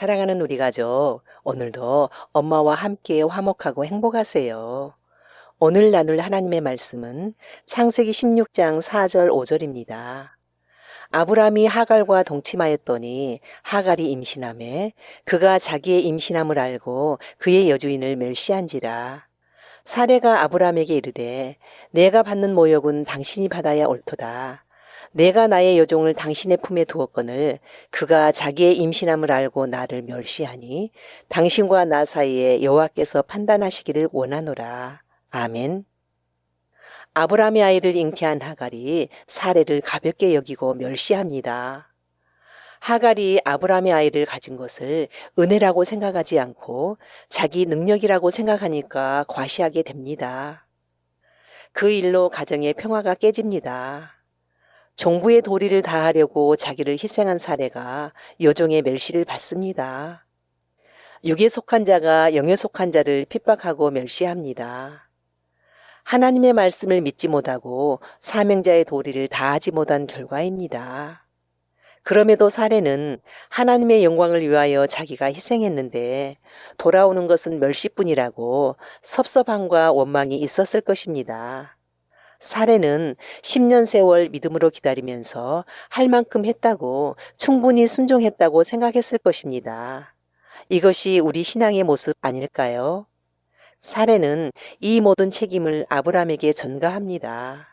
사랑하는 우리 가족, 오늘도 엄마와 함께 화목하고 행복하세요. 오늘 나눌 하나님의 말씀은 창세기 16장 4절 5절입니다. 아브람이 하갈과 동침하였더니 하갈이 임신하매 그가 자기의 임신함을 알고 그의 여주인을 멸시한지라. 사레가 아브람에게 이르되 내가 받는 모욕은 당신이 받아야 옳도다. 내가 나의 여종을 당신의 품에 두었거늘 그가 자기의 임신함을 알고 나를 멸시하니 당신과 나 사이에 여호와께서 판단하시기를 원하노라. 아멘. 아브람의 아이를 잉태한 하갈이 사레를 가볍게 여기고 멸시합니다. 하갈이 아브람의 아이를 가진 것을 은혜라고 생각하지 않고 자기 능력이라고 생각하니까 과시하게 됩니다. 그 일로 가정의 평화가 깨집니다. 종부의 도리를 다하려고 자기를 희생한 사례가 여종의 멸시를 받습니다. 육에 속한 자가 영에 속한 자를 핍박하고 멸시합니다. 하나님의 말씀을 믿지 못하고 사명자의 도리를 다하지 못한 결과입니다. 그럼에도 사례는 하나님의 영광을 위하여 자기가 희생했는데 돌아오는 것은 멸시뿐이라고 섭섭함과 원망이 있었을 것입니다. 사례는 10년 세월 믿음으로 기다리면서 할 만큼 했다고 충분히 순종했다고 생각했을 것입니다. 이것이 우리 신앙의 모습 아닐까요? 사례는 이 모든 책임을 아브람에게 전가합니다.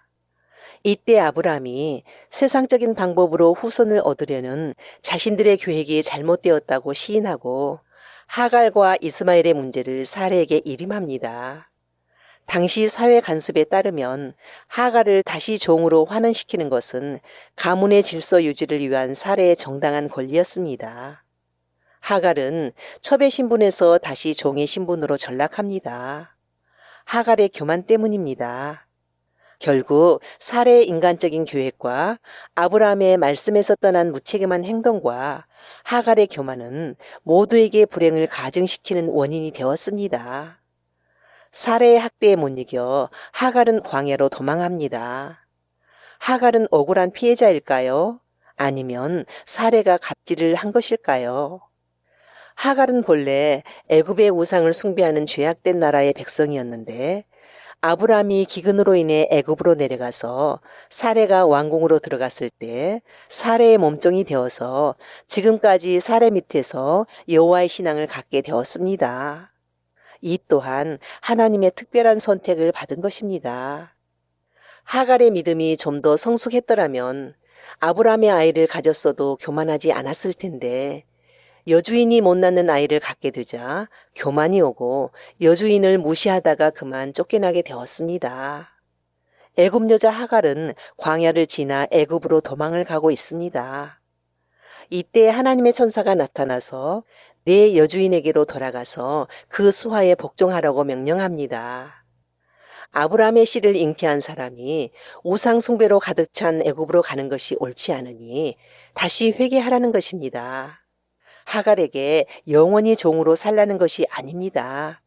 이때 아브람이 세상적인 방법으로 후손을 얻으려는 자신들의 계획이 잘못되었다고 시인하고 하갈과 이스마엘의 문제를 사례에게 일임합니다. 당시 사회 간섭에 따르면 하갈을 다시 종으로 환원시키는 것은 가문의 질서 유지를 위한 사례의 정당한 권리였습니다. 하갈은 첩의 신분에서 다시 종의 신분으로 전락합니다. 하갈의 교만 때문입니다. 결국 사례의 인간적인 계획과 아브라함의 말씀에서 떠난 무책임한 행동과 하갈의 교만은 모두에게 불행을 가증시키는 원인이 되었습니다. 사례의 학대에 못 이겨 하갈은 광야로 도망합니다. 하갈은 억울한 피해자일까요? 아니면 사례가 갑질을 한 것일까요? 하갈은 본래 애굽의 우상을 숭배하는 죄악된 나라의 백성이었는데 아브라함이 기근으로 인해 애굽으로 내려가서 사례가 왕궁으로 들어갔을 때 사례의 몸종이 되어서 지금까지 사례 밑에서 여호와의 신앙을 갖게 되었습니다. 이 또한 하나님의 특별한 선택을 받은 것입니다. 하갈의 믿음이 좀 더 성숙했더라면 아브라함의 아이를 가졌어도 교만하지 않았을 텐데 여주인이 못 낳는 아이를 갖게 되자 교만이 오고 여주인을 무시하다가 그만 쫓겨나게 되었습니다. 애굽 여자 하갈은 광야를 지나 애굽으로 도망을 가고 있습니다. 이때 하나님의 천사가 나타나서 내 여주인에게로 돌아가서 그 수하에 복종하라고 명령합니다. 아브라함의 씨를 잉태한 사람이 우상 숭배로 가득 찬 애굽으로 가는 것이 옳지 않으니 다시 회개하라는 것입니다. 하갈에게 영원히 종으로 살라는 것이 아닙니다.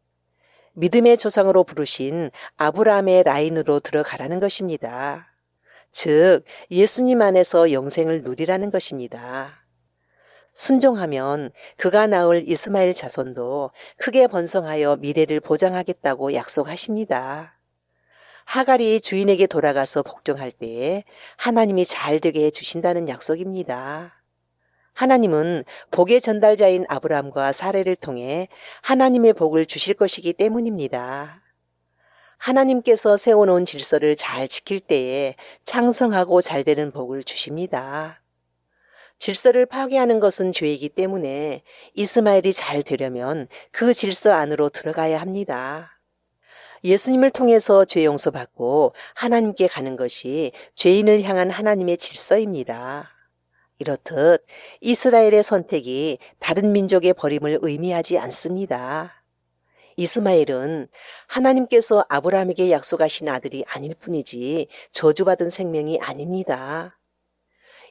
믿음의 조상으로 부르신 아브라함의 라인으로 들어가라는 것입니다. 즉 예수님 안에서 영생을 누리라는 것입니다. 순종하면 그가 낳을 이스마엘 자손도 크게 번성하여 미래를 보장하겠다고 약속하십니다. 하갈이 주인에게 돌아가서 복종할 때에 하나님이 잘 되게 해주신다는 약속입니다. 하나님은 복의 전달자인 아브라함과 사례를 통해 하나님의 복을 주실 것이기 때문입니다. 하나님께서 세워놓은 질서를 잘 지킬 때에 창성하고 잘 되는 복을 주십니다. 질서를 파괴하는 것은 죄이기 때문에 이스마엘이 잘 되려면 그 질서 안으로 들어가야 합니다. 예수님을 통해서 죄 용서받고 하나님께 가는 것이 죄인을 향한 하나님의 질서입니다. 이렇듯 이스라엘의 선택이 다른 민족의 버림을 의미하지 않습니다. 이스마엘은 하나님께서 아브라함에게 약속하신 아들이 아닐 뿐이지 저주받은 생명이 아닙니다.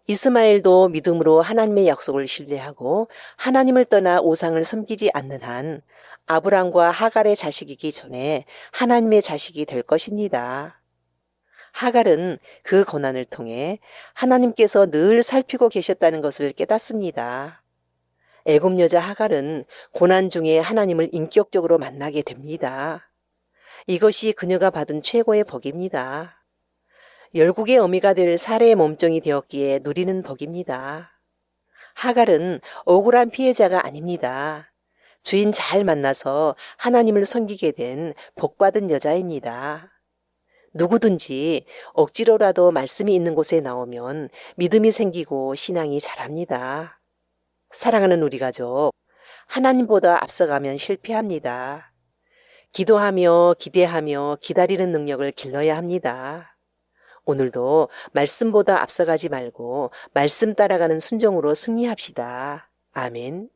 이스마엘도 믿음으로 하나님의 약속을 신뢰하고 하나님을 떠나 우상을 섬기지 않는 한 아브람과 하갈의 자식이기 전에 하나님의 자식이 될 것입니다. 하갈은 그 고난을 통해 하나님께서 늘 살피고 계셨다는 것을 깨닫습니다. 애굽 여자 하갈은 고난 중에 하나님을 인격적으로 만나게 됩니다. 이것이 그녀가 받은 최고의 복입니다. 열국의 어미가 될 사례의 몸종이 되었기에 누리는 복입니다. 하갈은 억울한 피해자가 아닙니다. 주인 잘 만나서 하나님을 섬기게 된 복받은 여자입니다. 누구든지 억지로라도 말씀이 있는 곳에 나오면 믿음이 생기고 신앙이 자랍니다. 사랑하는 우리 가족, 하나님보다 앞서가면 실패합니다. 기도하며 기대하며 기다리는 능력을 길러야 합니다. 오늘도 말씀보다 앞서가지 말고 말씀 따라가는 순종으로 승리합시다. 아멘.